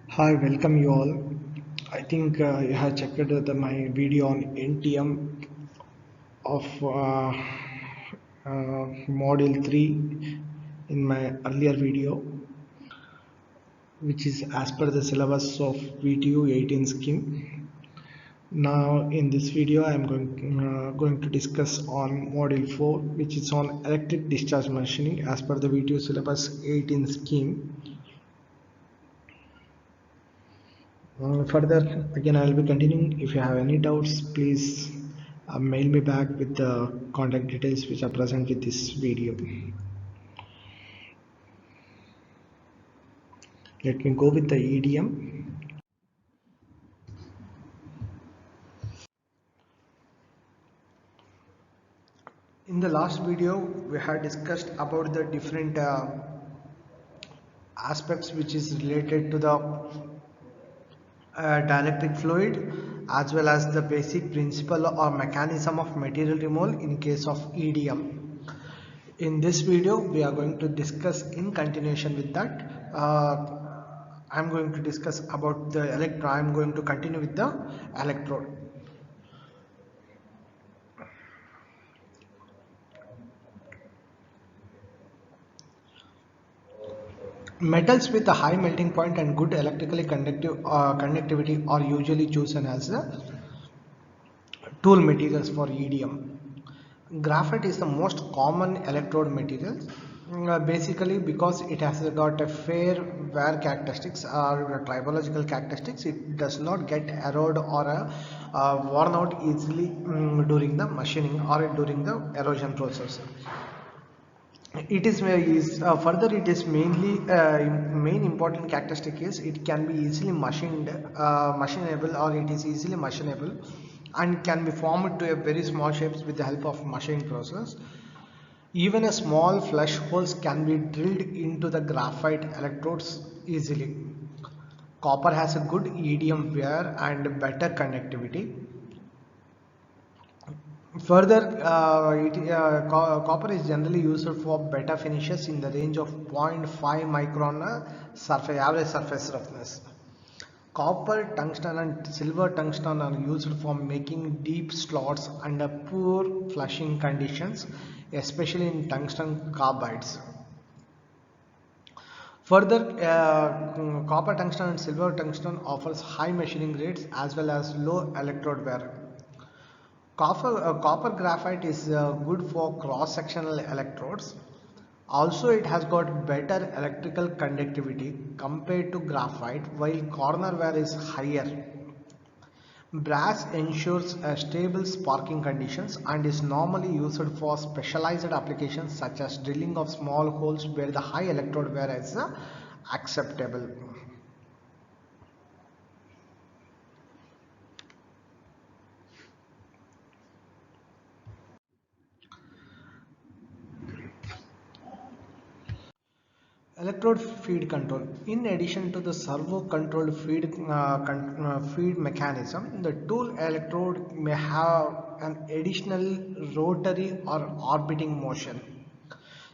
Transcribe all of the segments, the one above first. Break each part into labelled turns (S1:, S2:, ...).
S1: Hi, welcome you all. I think you have checked my video on NTM of module 3 in my earlier video, which is as per the syllabus of VTU 18 scheme. Now in this video I am going to discuss on module 4, which is on electric discharge machining as per the VTU syllabus 18 scheme. Further, again I will be continuing. If you have any doubts, please mail me back with the contact details which are present with this video. Let me go with the EDM. In the last video we had discussed about the different aspects which is related to the dielectric fluid, as well as the basic principle or mechanism of material removal in case of EDM. In this video we are going to discuss in continuation with that. I'm going to discuss about the electrode. I'm going to continue with the electrode. Metals with a high melting point and good electrically conductivity are usually chosen as the tool materials for EDM. Graphite is the most common electrode material, basically because it has got a fair wear characteristics or tribological characteristics. It does not get eroded or worn out easily during the machining or during the erosion process. It is further, it is mainly main important characteristic is it can be easily machinable, or it is easily machinable and can be formed to a very small shapes with the help of machining process. Even a small flush holes can be drilled into the graphite electrodes easily. Copper has a good EDM wear and better conductivity. Further, copper is generally used for better finishes in the range of 0.5 micron average surface roughness. Copper, tungsten and silver tungsten are used for making deep slots under poor flushing conditions, especially in tungsten carbides. Further, copper tungsten and silver tungsten offers high machining rates as well as low electrode wear. Copper graphite is good for cross-sectional electrodes. Also, it has got better electrical conductivity compared to graphite, while corner wear is higher. Brass ensures stable sparking conditions and is normally used for specialized applications such as drilling of small holes where the high electrode wear is acceptable. Electrode feed control. In addition to the servo controlled feed mechanism, the tool electrode may have an additional rotary or orbiting motion,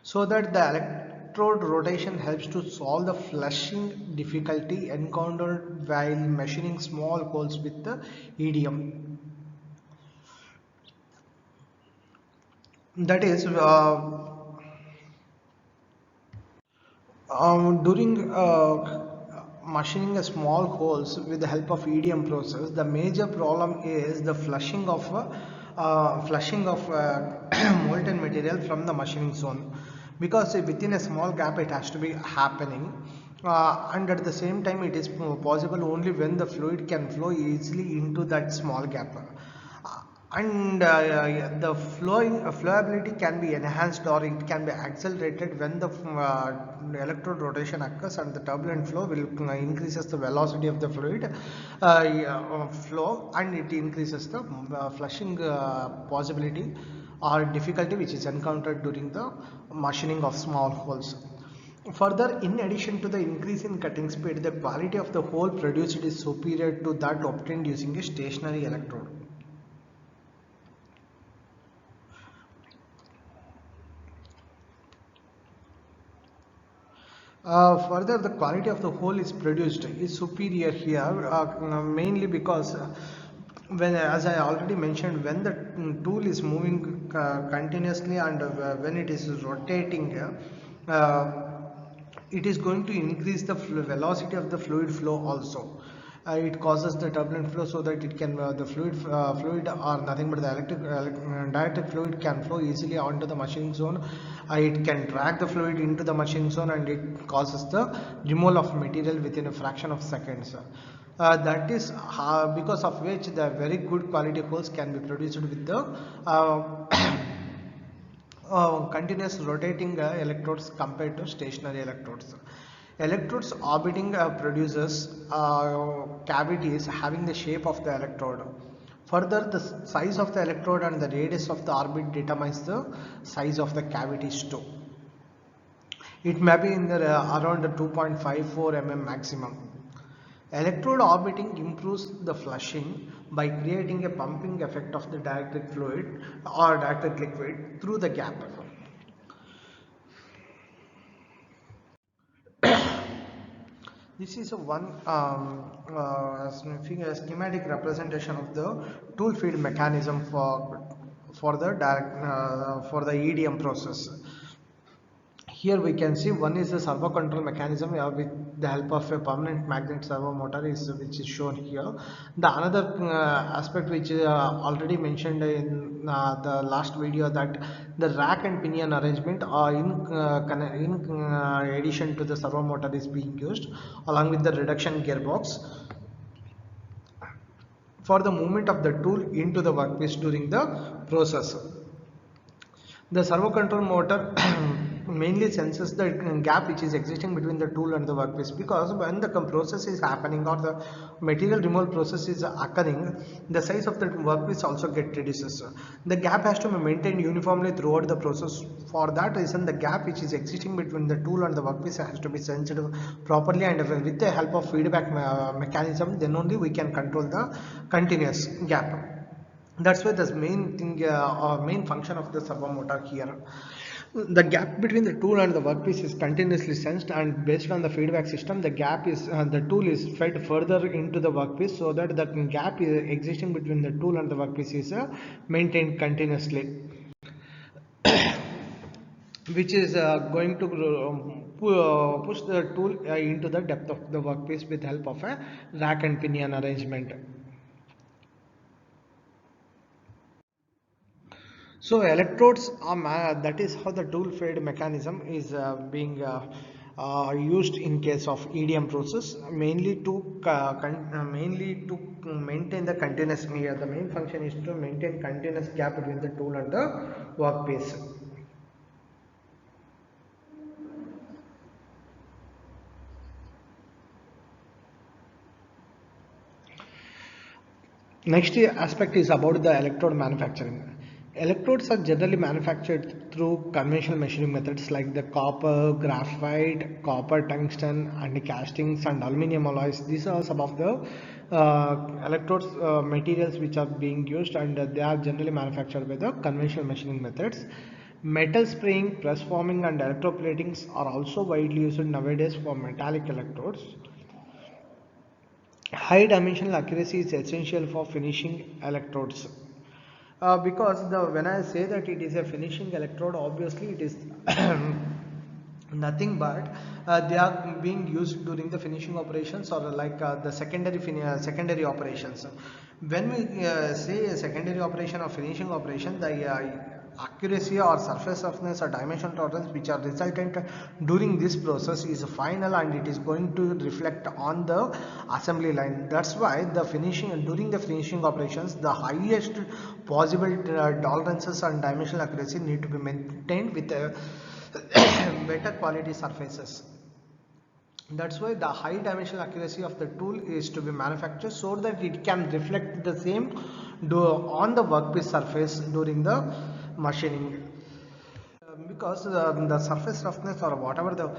S1: so that the electrode rotation helps to solve the flushing difficulty encountered while machining small holes with the EDM. That is, during machining a small holes with the help of EDM process, the major problem is the flushing of molten material from the machining zone, because within a small gap it has to be happening, and at the same time it is possible only when the fluid can flow easily into that small gap. And the flowability can be enhanced or it can be accelerated when the electrode rotation occurs, and the turbulent flow will increases the velocity of the fluid flow, and it increases the flushing possibility or difficulty which is encountered during the machining of small holes. Further, in addition to the increase in cutting speed, the quality of the hole produced is superior to that obtained using a stationary electrode. Further, the quality of the hole is produced is superior here, mainly because when, as I already mentioned, when the tool is moving continuously and when it is rotating, it is going to increase the velocity of the fluid flow also. It causes the turbulent flow so that it can the fluid or nothing but the dielectric fluid can flow easily onto the machining zone. It can drag the fluid into the machining zone and it causes the removal of material within a fraction of seconds. That is because of which the very good quality holes can be produced with the continuous rotating electrodes compared to stationary electrodes. Electrodes orbiting produces cavities having the shape of the electrode. Further, the size of the electrode and the radius of the orbit determines the size of the cavities too. It may be in the around 2.54 mm maximum. Electrode orbiting improves the flushing by creating a pumping effect of the dielectric fluid or dielectric liquid through the gap. This is a one schematic representation of the tool feed mechanism for the EDM process. Here we can see one is the servo control mechanism with the help of a permanent magnet servo motor which is shown here. The another aspect which already mentioned in the last video, that the rack and pinion arrangement in addition to the servo motor is being used along with the reduction gearbox for the movement of the tool into the workpiece during the process. The servo control motor mainly senses the gap which is existing between the tool and the workpiece, because when the process is happening or the material removal process is occurring, the size of the workpiece also get reduces. The gap has to be maintained uniformly throughout the process. For that reason, the gap which is existing between the tool and the workpiece has to be sensed properly, and with the help of feedback mechanism, then only we can control the continuous gap. That's why the main thing main function of the servo motor here. The gap between the tool and the workpiece is continuously sensed, and based on the feedback system, the gap is the tool is fed further into the workpiece so that the gap is existing between the tool and the workpiece is maintained continuously, which is going to push the tool into the depth of the workpiece with help of a rack and pinion arrangement. So electrodes are that is how the tool fed mechanism is being used in case of EDM process, mainly to maintain the continuous. The main function is to maintain continuous gap between the tool and the workpiece. Next aspect is about the electrode manufacturing. Electrodes are generally manufactured through conventional machining methods like the copper, graphite, copper tungsten, and castings and aluminum alloys. These are some of the electrodes materials which are being used, and they are generally manufactured by the conventional machining methods. Metal spraying, press forming, and electroplatings are also widely used nowadays for metallic electrodes. High dimensional accuracy is essential for finishing electrodes. Because when I say that it is a finishing electrode, obviously it is nothing but they are being used during the finishing operations, or like the secondary operations. When we say a secondary operation or finishing operation, the accuracy or surface roughness or dimension tolerance which are resultant during this process is final, and it is going to reflect on the assembly line. That's why the finishing during the finishing operations, the highest possible tolerances and dimensional accuracy need to be maintained with better quality surfaces. That's why the high dimensional accuracy of the tool is to be manufactured so that it can reflect the same on the workpiece surface during the machining. because the surface roughness or whatever the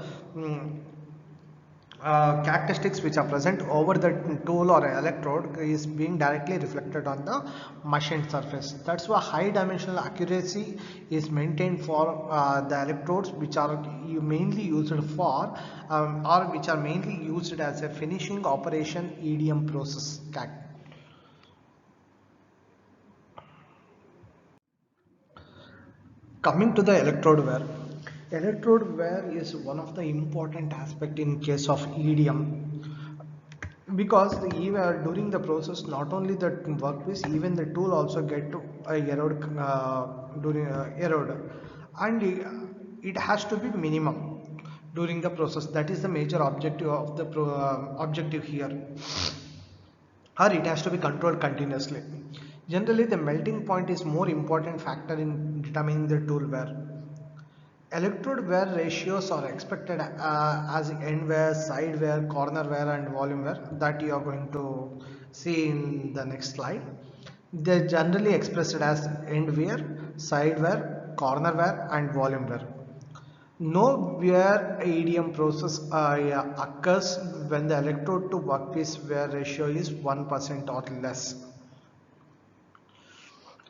S1: characteristics which are present over the tool or electrode is being directly reflected on the machined surface. That's why high dimensional accuracy is maintained for the electrodes which are mainly used for or which are mainly used as a finishing operation EDM process. Coming to the electrode wear is one of the important aspect in case of EDM, because even during the process not only the workpiece, even the tool also get to erode, and it has to be minimum during the process. That is the major objective of the objective here, or it has to be controlled continuously. Generally the melting point is more important factor in determining the tool wear. Electrode wear ratios are expected as end wear, side wear, corner wear and volume wear that you are going to see in the next slide. They are generally expressed as end wear, side wear, corner wear and volume wear. No wear EDM process occurs when the electrode to workpiece wear ratio is 1% or less.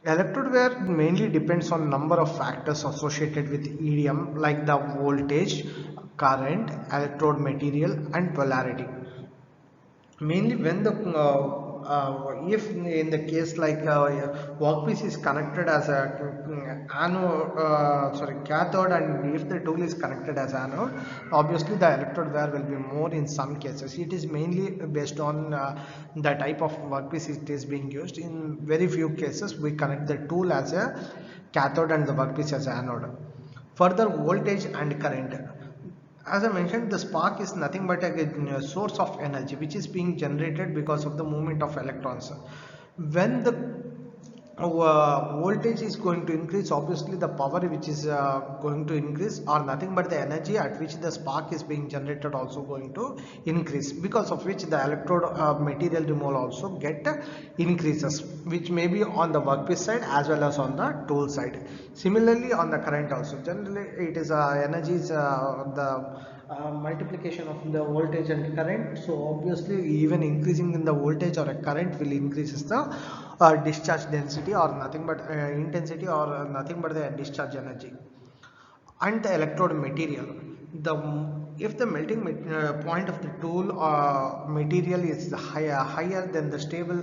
S1: Electrode wear mainly depends on number of factors associated with EDM like the voltage, current, electrode material and polarity. Mainly when the if in the case like workpiece is connected as a anode, cathode, and if the tool is connected as anode, obviously the electrode wear will be more in some cases. It is mainly based on the type of workpiece it is being used. In very few cases we connect the tool as a cathode and the workpiece as anode. Further, voltage and current. As I mentioned, the spark is nothing but a source of energy which is being generated because of the movement of electrons. When the voltage is going to increase, obviously the power which is going to increase, or nothing but the energy at which the spark is being generated also going to increase, because of which the electrode material removal also get increases, which may be on the workpiece side as well as on the tool side. Similarly on the current also, generally it is energy is the multiplication of the voltage and current. So obviously even increasing in the voltage or a current will increases the discharge density, or nothing but intensity, or nothing but the discharge energy. And the electrode material, the if the melting point of the tool material is higher than the stable,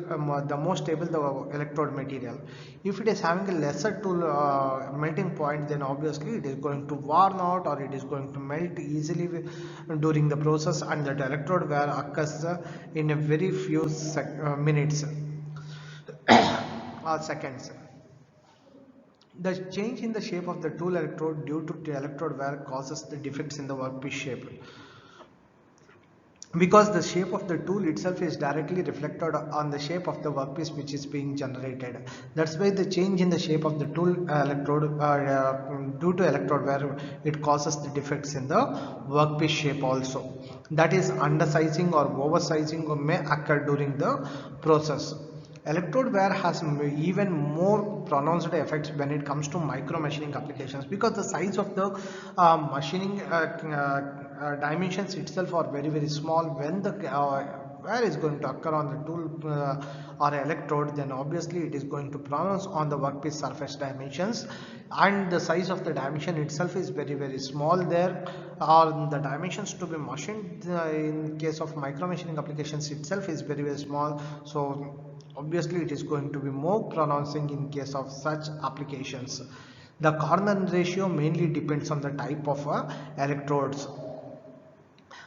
S1: the more stable the electrode material. If it is having a lesser tool melting point, then obviously it is going to worn out, or it is going to melt easily during the process, and that electrode wear occurs in a very few minutes or seconds. The change in the shape of the tool electrode due to the electrode wear causes the defects in the workpiece shape, because the shape of the tool itself is directly reflected on the shape of the workpiece which is being generated. That's why the change in the shape of the tool electrode due to electrode wear, it causes the defects in the workpiece shape also. That is, undersizing or oversizing may occur during the process. Electrode wear has even more pronounced effects when it comes to micro machining applications, because the size of the machining dimensions itself are very small. When the wear is going to occur on the tool or electrode, then obviously it is going to pronounce on the workpiece surface dimensions, and the size of the dimension itself is very small there, or the dimensions to be machined in case of micro machining applications itself is very small. So obviously it is going to be more pronouncing in case of such applications. The corner ratio mainly depends on the type of electrodes,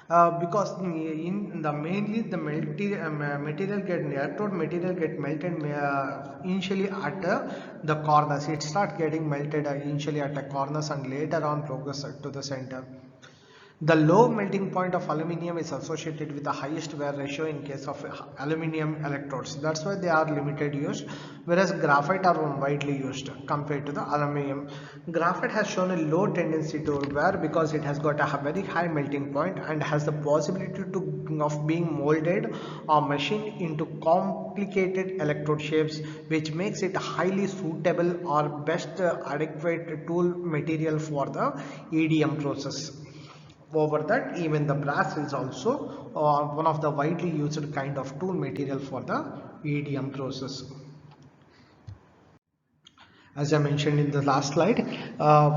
S1: because in the mainly the material get electrode material get melted initially at the corners. It start getting melted initially at the corners and later on progress to the center. The low melting point of aluminium is associated with the highest wear ratio in case of aluminium electrodes. That's why they are limited used, whereas graphite are widely used compared to the aluminium. Graphite has shown a low tendency to wear because it has got a very high melting point and has the possibility of being molded or machined into complicated electrode shapes, which makes it highly suitable or best adequate tool material for the EDM process. Over that, even the brass is also one of the widely used kind of tool material for the EDM process. As I mentioned in the last slide,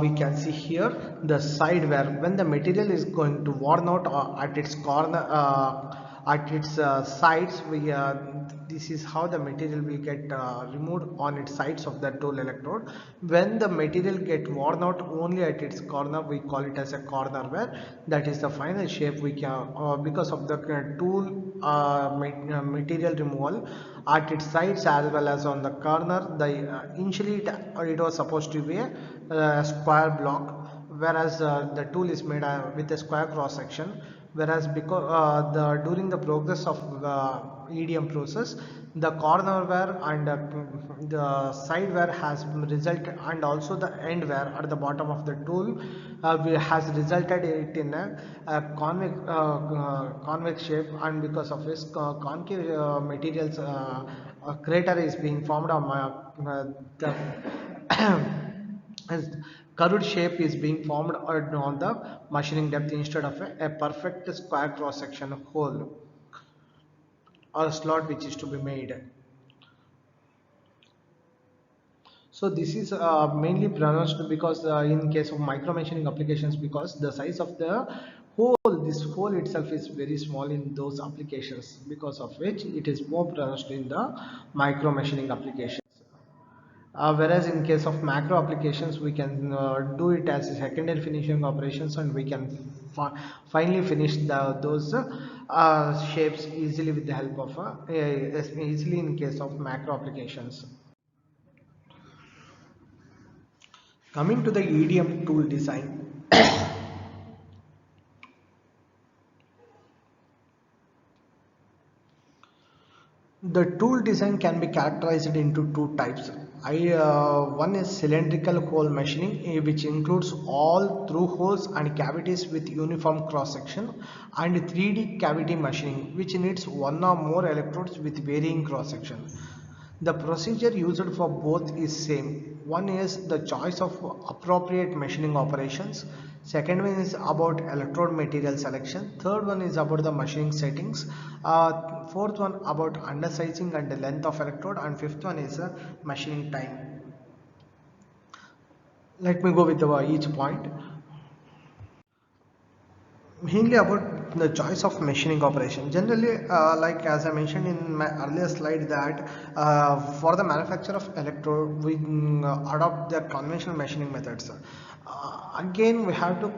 S1: we can see here the side where when the material is going to worn out at its corner, at its sides, this is how the material will get removed on its sides of the tool electrode. When the material get worn out only at its corner, we call it as a corner wear. That is the final shape we can, because of the tool material removal at its sides as well as on the corner. The initially it was supposed to be a square block, whereas the tool is made with a square cross section, whereas because during the progress of EDM process, the corner wear and the side wear has resulted, and also the end wear at the bottom of the tool has resulted it in a convex shape, and because of this concave materials crater is being formed on the as curved shape is being formed on the machining depth instead of a perfect square cross section hole or slot which is to be made. So this is mainly pronounced because in case of micro machining applications, because the size of the hole, this hole itself is very small in those applications, because of which it is more pronounced in the micro machining applications. Whereas in case of macro applications, we can do it as a secondary finishing operations, and we can finally finish those shapes easily with the help of easily in case of macro applications. Coming to the EDM tool design, the tool design can be characterized into two types. One is cylindrical hole machining, which includes all through holes and cavities with uniform cross section, and 3D cavity machining, which needs one or more electrodes with varying cross section. The procedure used for both is same. One is the choice of appropriate machining operations. Second one is about electrode material selection. Third one is about the machining settings. Fourth one about undersizing and the length of electrode. And fifth one is machining time. Let me go with each point. Mainly about the choice of machining operation. Generally, like as I mentioned in my earlier slide, that for the manufacture of electrode, we adopt the conventional machining methods. Again, we have to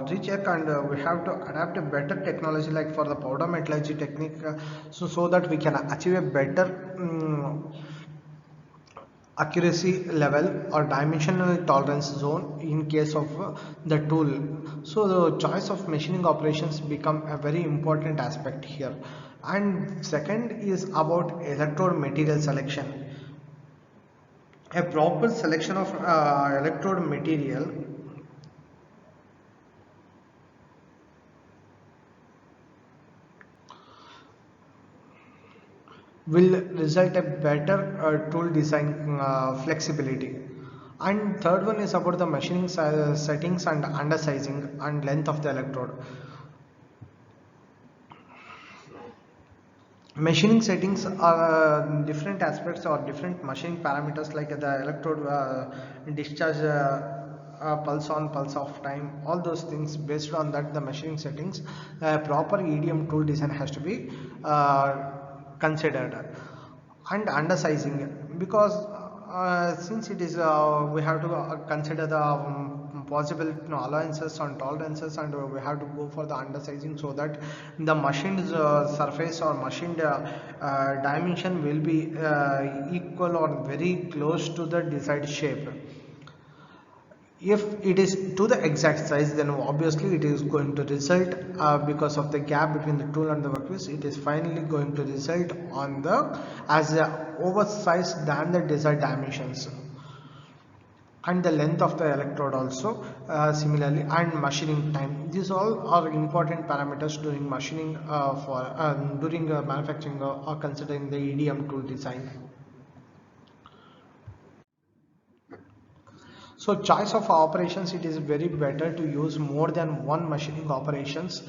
S1: recheck, and we have to adapt a better technology, like for the powder metallurgy technique, so that we can achieve a better accuracy level or dimensional tolerance zone in case of the tool. So the choice of machining operations become a very important aspect here. And second is about electrode material selection. A proper selection of electrode material will result a better tool design flexibility. And third one is about the machining settings and undersizing and length of the electrode. Machining settings are different aspects or different machining parameters, like the electrode discharge pulse on, pulse off time, all those things. Based on that, the machining settings, proper EDM tool design has to be considered. And undersizing, because since it is we have to consider the possible allowances and tolerances, and we have to go for the undersizing, so that the machined surface or machined dimension will be equal or very close to the desired shape. If it is to the exact size, then obviously it is going to result, because of the gap between the tool and the workpiece, it is finally going to result on the as a oversized than the desired dimensions. And the length of the electrode also, similarly, and machining time, these all are important parameters during machining, for during manufacturing, or considering the EDM tool design. So choice of operations, it is very better to use more than one machining operations,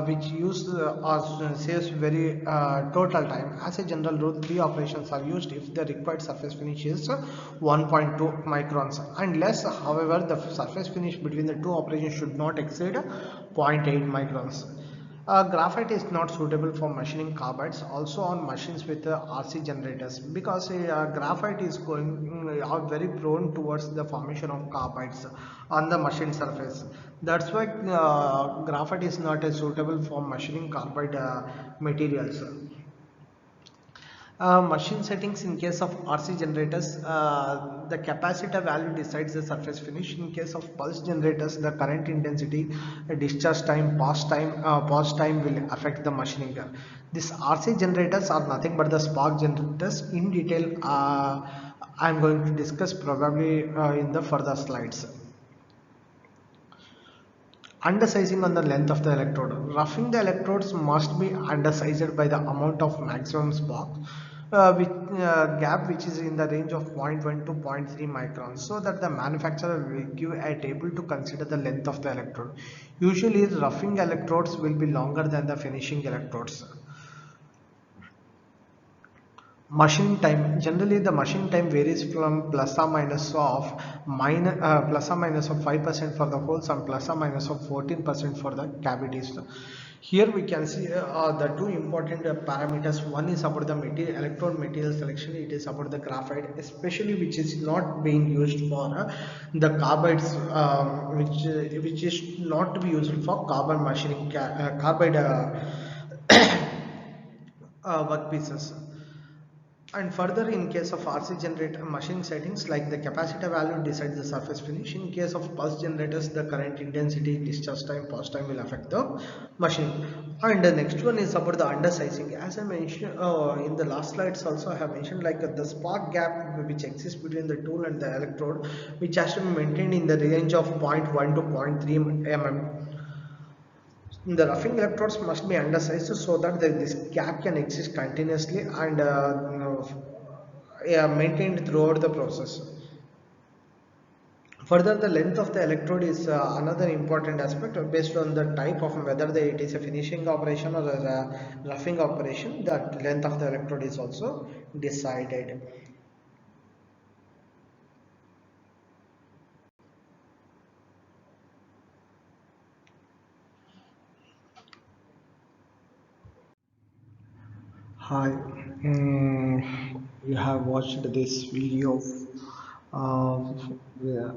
S1: which use or saves very total time. As a general rule, 3 operations are used if the required surface finish is 1.2 microns and less. However, the surface finish between the 2 operations should not exceed zero point 0.8 microns. Graphite is not suitable for machining carbides, also on machines with RC generators, because graphite is are very prone towards the formation of carbides on the machine surface. That's why graphite is not suitable for machining carbide materials. Machine settings, in case of RC generators, the capacitor value decides the surface finish. In case of pulse generators, the current intensity, discharge time, pause time will affect the machining. These RC generators are nothing but the spark generators. In detail, I am going to discuss probably in the further slides. Undersizing on the length of the electrode. Roughing the electrodes must be undersized by the amount of maximum spark, with gap which is in the range of 0.1 to 0.3 microns, so that the manufacturer will give a table to consider the length of the electrode. Usually roughing electrodes will be longer than the finishing electrodes. Machine time, generally the machine time varies from plus or minus of 5% for the holes and plus or minus of 14% for the cavities. Here we can see the two important parameters. One is about the material, electrode material selection. It is about the graphite, especially which is not being used for the carbides, which is not to be used for carbon machining, carbide workpieces. And further, in case of RC generator machining settings, like the capacitor value decides the surface finish. In case of pulse generators, the current intensity, discharge time, pause time will affect the machining. And the next one is about the undersizing. As I mentioned in the last slides, also I have mentioned, like the spark gap which exists between the tool and the electrode, which has to be maintained in the range of 0.1 to 0.3 mm. The roughing electrodes must be undersized so that this gap can exist continuously and yeah, maintained throughout the process. Further, the length of the electrode is another important aspect, based on the type of whether it is a finishing operation or a roughing operation. That length of the electrode is also decided. Hi, you have watched this video. Yeah,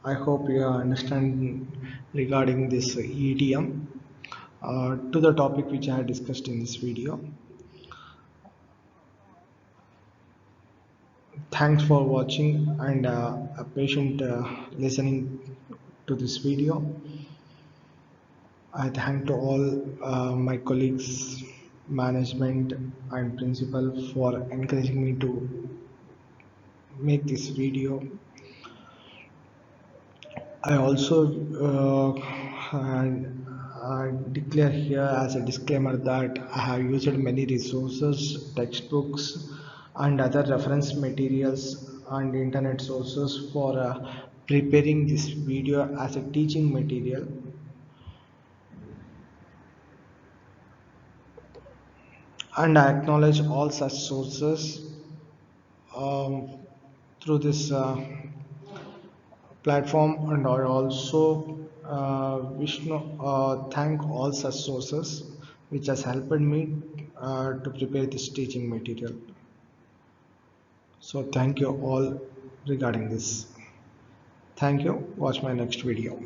S1: I hope you understand regarding this EDM, to the topic which I had discussed in this video. Thanks for watching and a patient listening to this video. I thank to all my colleagues, management and principal for encouraging me to make this video. I also declare here as a disclaimer that I have used many resources, textbooks and other reference materials and internet sources for preparing this video as a teaching material. And I acknowledge all such sources um, through this platform, and I also thank all such sources which has helped me to prepare this teaching material. So thank you all regarding this. Thank you. Watch my next video.